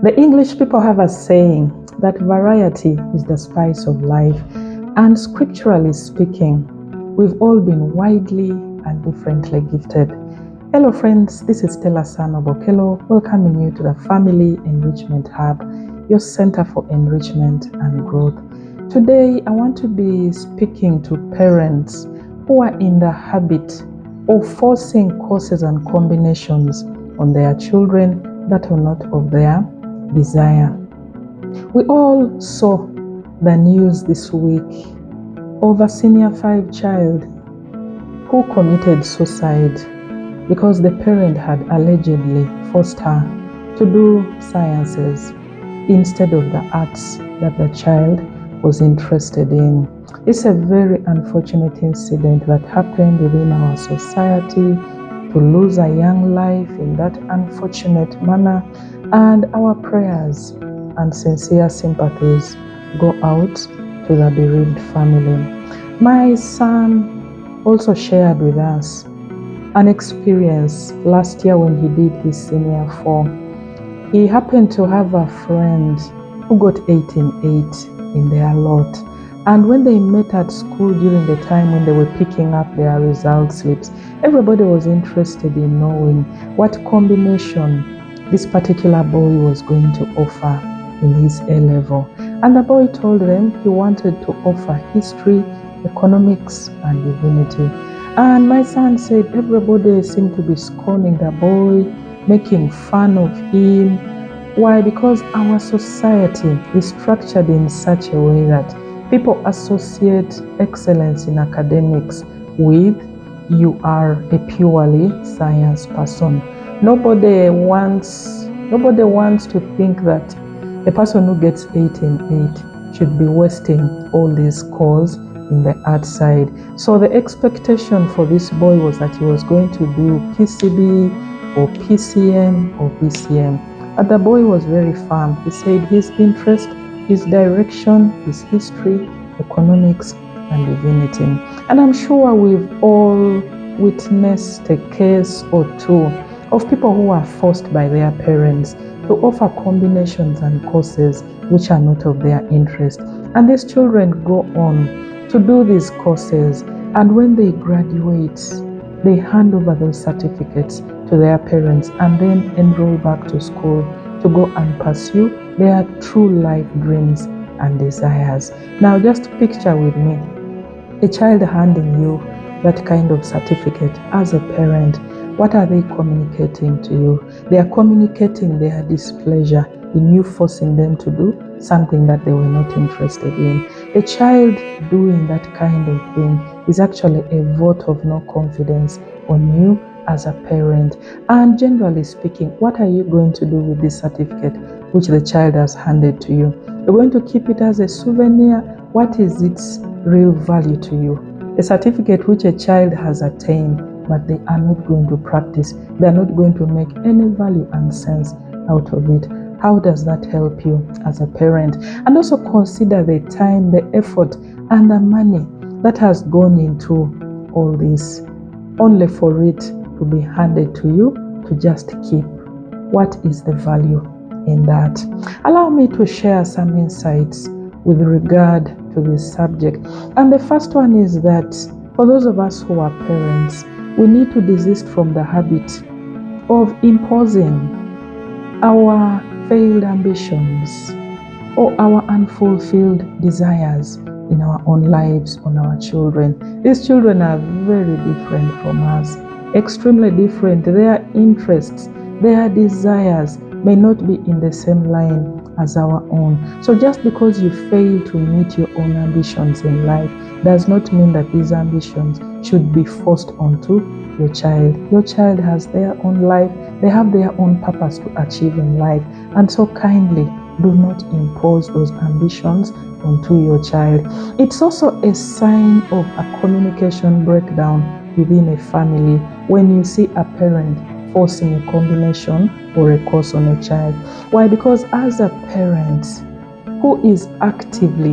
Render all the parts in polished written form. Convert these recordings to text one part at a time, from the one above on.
The English people have a saying that variety is the spice of life, and scripturally speaking, we've all been widely and differently gifted. Hello friends, this is Stella Sanobokelo, welcoming you to the Family Enrichment Hub, your center for enrichment and growth. Today, I want to be speaking to parents who are in the habit of forcing courses and combinations on their children that are not of their desire. We all saw the news this week of a senior 5 child who committed suicide because the parent had allegedly forced her to do sciences instead of the arts that the child was interested in. It's a very unfortunate incident that happened within our society, to lose a young life in that unfortunate manner, and our prayers and sincere sympathies go out to the bereaved family. My son also shared with us an experience last year when he did his senior 4. He happened to have a friend who got 8 in 8 in their lot. And when they met at school during the time when they were picking up their result slips, everybody was interested in knowing what combination this particular boy was going to offer in his A-level. And the boy told them he wanted to offer history, economics, and divinity. And my son said everybody seemed to be scorning the boy, making fun of him. Why? Because our society is structured in such a way that people associate excellence in academics with you are a purely science person. Nobody wants to think that a person who gets 8 in 8 should be wasting all these scores in the art side. So the expectation for this boy was that he was going to do PCB or PCM or BCM. But the boy was very firm. He said his interest, his direction, his history, economics, and divinity. And I'm sure we've all witnessed a case or two of people who are forced by their parents to offer combinations and courses which are not of their interest. And these children go on to do these courses, and when they graduate, they hand over those certificates to their parents and then enroll back to school to go and pursue their true life dreams and desires. Now just picture with me a child handing you that kind of certificate. As a parent, what are they communicating to you? They are communicating their displeasure in you forcing them to do something that they were not interested in. A child doing that kind of thing is actually a vote of no confidence on you as a parent. And generally speaking, what are you going to do with this certificate which the child has handed to you? You're going to keep it as a souvenir. What is its real value to you? A certificate which a child has attained, but they are not going to practice. They are not going to make any value and sense out of it. How does that help you as a parent? And also consider the time, the effort, and the money that has gone into all this, only for it to be handed to you to just keep. What is the value in that? Allow me to share some insights with regard to this subject. And the first one is that for those of us who are parents, we need to desist from the habit of imposing our failed ambitions or our unfulfilled desires in our own lives on our children. These children are very different from us, extremely different. Their interests, their desires may not be in the same line as our own. So just because you fail to meet your own ambitions in life does not mean that these ambitions should be forced onto your child. Your child has their own life. They have their own purpose to achieve in life. And so kindly do not impose those ambitions onto your child. It's also a sign of a communication breakdown within a family when you see a parent forcing a combination or a course on a child. Why? Because as a parent who is actively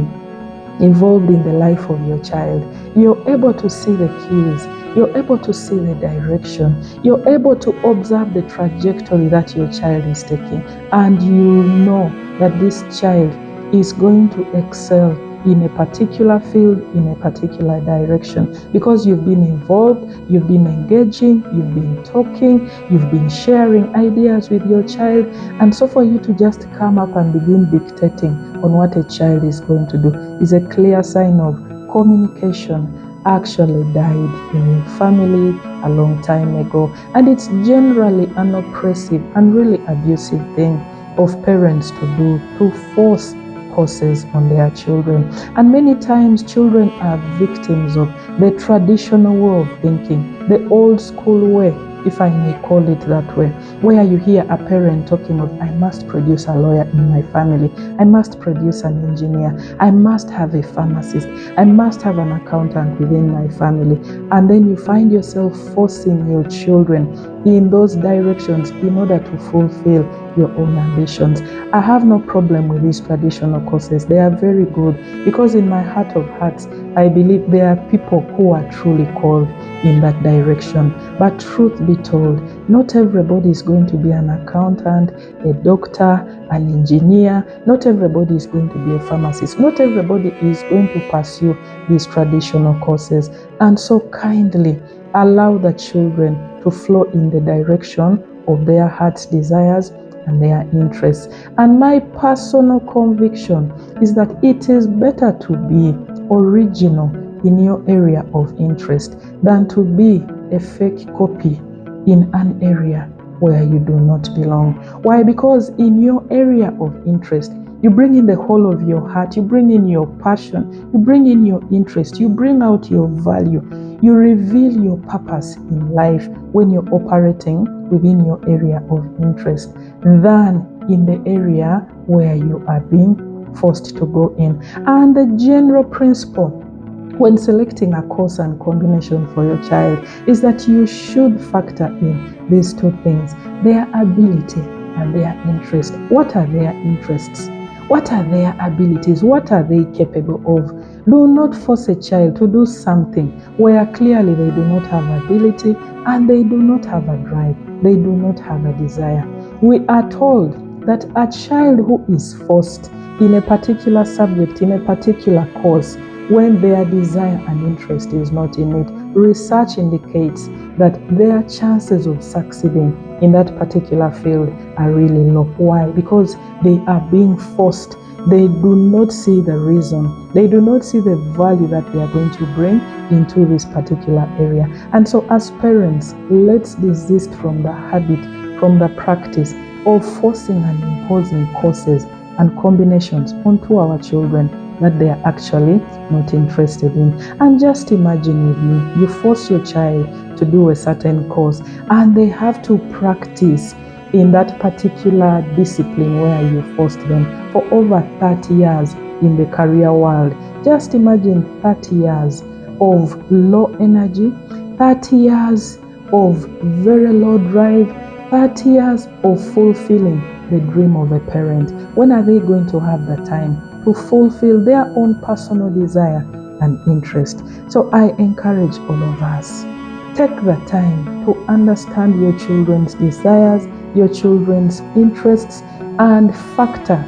involved in the life of your child, you're able to see the cues You're able to see the direction. You're able to observe the trajectory that your child is taking. And you know that this child is going to excel in a particular field, in a particular direction, because you've been involved, you've been engaging, you've been talking, you've been sharing ideas with your child. And so for you to just come up and begin dictating on what a child is going to do is a clear sign of communication actually died in your family a long time ago. And it's generally an oppressive and really abusive thing of parents to do, to force courses on their children. And many times children are victims of the traditional way of thinking, the old school way, if I may call it that way, where you hear a parent talking of, I must produce a lawyer in my family, I must produce an engineer, I must have a pharmacist, I must have an accountant within my family. And then you find yourself forcing your children in those directions in order to fulfill your own ambitions. I have no problem with these traditional courses. They are very good, because in my heart of hearts, I believe there are people who are truly called in that direction. But truth be told, not everybody is going to be an accountant, a doctor, an engineer. Not everybody is going to be a pharmacist. Not everybody is going to pursue these traditional courses. And so kindly allow the children to flow in the direction of their heart's desires and their interests. And my personal conviction is that it is better to be original in your area of interest than to be a fake copy in an area where you do not belong. Why? Because in your area of interest, you bring in the whole of your heart, you bring in your passion, you bring in your interest, you bring out your value, you reveal your purpose in life when you're operating within your area of interest than in the area where you are being forced to go in. And the general principle when selecting a course and combination for your child is that you should factor in these two things: their ability and their interest. What are their interests? What are their abilities? What are they capable of? Do not force a child to do something where clearly they do not have ability and they do not have a drive, they do not have a desire. We are told that a child who is forced in a particular subject, in a particular course, when their desire and interest is not in it, research indicates that their chances of succeeding in that particular field are really low. Why? Because they are being forced. They do not see the reason. They do not see the value that they are going to bring into this particular area. And so as parents, let's desist from the habit, from the practice of forcing and imposing courses and combinations onto our children that they are actually not interested in. And just imagine with me, you force your child to do a certain course and they have to practice in that particular discipline where you forced them for over 30 years in the career world. Just imagine 30 years of low energy, 30 years of very low drive, 30 years of fulfilling the dream of a parent. When are they going to have the time to fulfill their own personal desire and interest? So I encourage all of us, take the time to understand your children's desires, your children's interests, and factor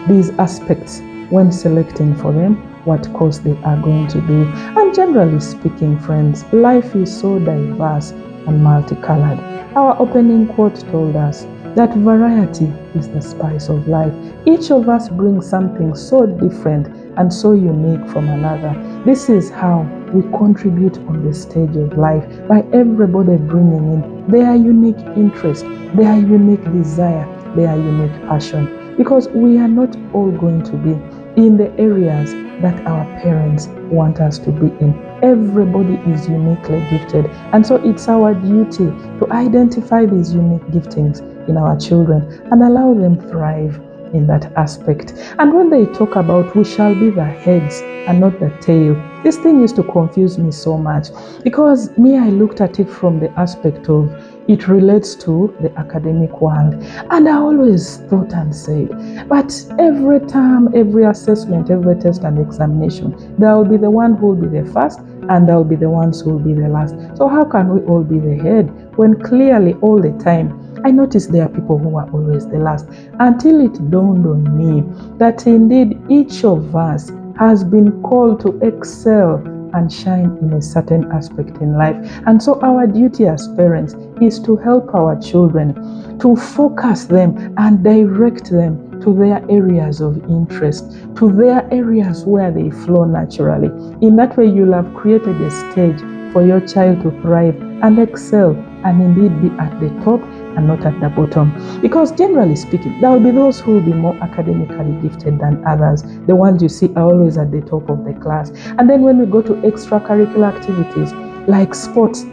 these aspects when selecting for them what course they are going to do. And generally speaking, friends, life is so diverse and multicolored. Our opening quote told us that variety is the spice of life. Each of us brings something so different and so unique from another. This is how we contribute on the stage of life, by everybody bringing in their unique interest, their unique desire, their unique passion. Because we are not all going to be in the areas that our parents want us to be in. Everybody is uniquely gifted. And so it's our duty to identify these unique giftings in our children and allow them thrive in that aspect. And when they talk about we shall be the heads and not the tail, this thing used to confuse me so much, because I looked at it from the aspect of it relates to the academic world. And I always thought and said, but every term, every assessment, every test and examination, there will be the one who will be the first, and they'll be the ones who will be the last. So how can we all be the head when clearly all the time I noticed there are people who are always the last, until it dawned on me that indeed each of us has been called to excel and shine in a certain aspect in life. And so our duty as parents is to help our children, to focus them and direct them to their areas of interest, to their areas where they flow naturally. In that way, you'll have created a stage for your child to thrive and excel and indeed be at the top and not at the bottom. Because generally speaking, there will be those who will be more academically gifted than others. The ones you see are always at the top of the class. And then when we go to extracurricular activities like sports,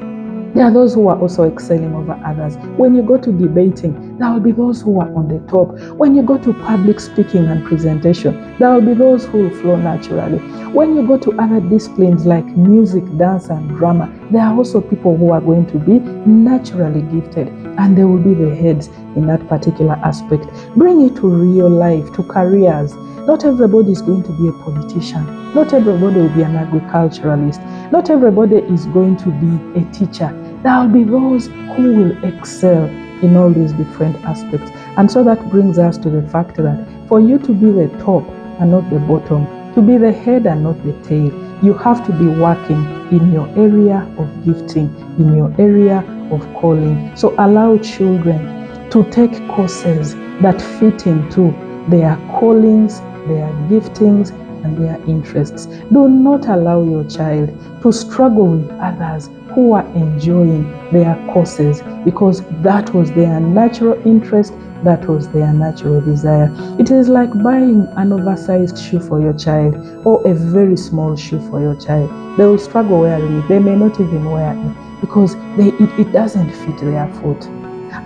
there are those who are also excelling over others. When you go to debating, there will be those who are on the top. When you go to public speaking and presentation, there will be those who will flow naturally. When you go to other disciplines like music, dance, and drama, there are also people who are going to be naturally gifted, and they will be the heads in that particular aspect. Bring it to real life, to careers. Not everybody is going to be a politician. Not everybody will be an agriculturalist. Not everybody is going to be a teacher. There will be those who will excel in all these different aspects. And so that brings us to the fact that for you to be the top and not the bottom, to be the head and not the tail, you have to be working in your area of gifting, in your area of calling. So allow children to take courses that fit into their callings, their giftings, and their interests. Do not allow your child to struggle with others who are enjoying their courses, because that was their natural interest, that was their natural desire. It is like buying an oversized shoe for your child or a very small shoe for your child. They will struggle wearing it. They may not even wear it because it doesn't fit their foot.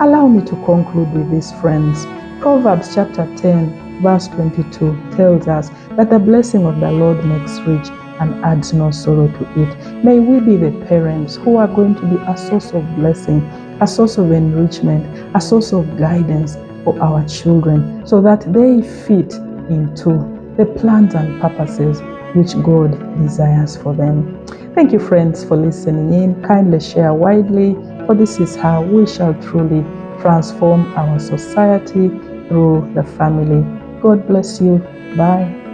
Allow me to conclude with this, friends. Proverbs chapter 10 verse 22 tells us that the blessing of the Lord makes rich and adds no sorrow to it. May we be the parents who are going to be a source of blessing, a source of enrichment, a source of guidance for our children, so that they fit into the plans and purposes which God desires for them. Thank you, friends, for listening in. Kindly share widely, for this is how we shall truly transform our society through the family. God bless you. Bye.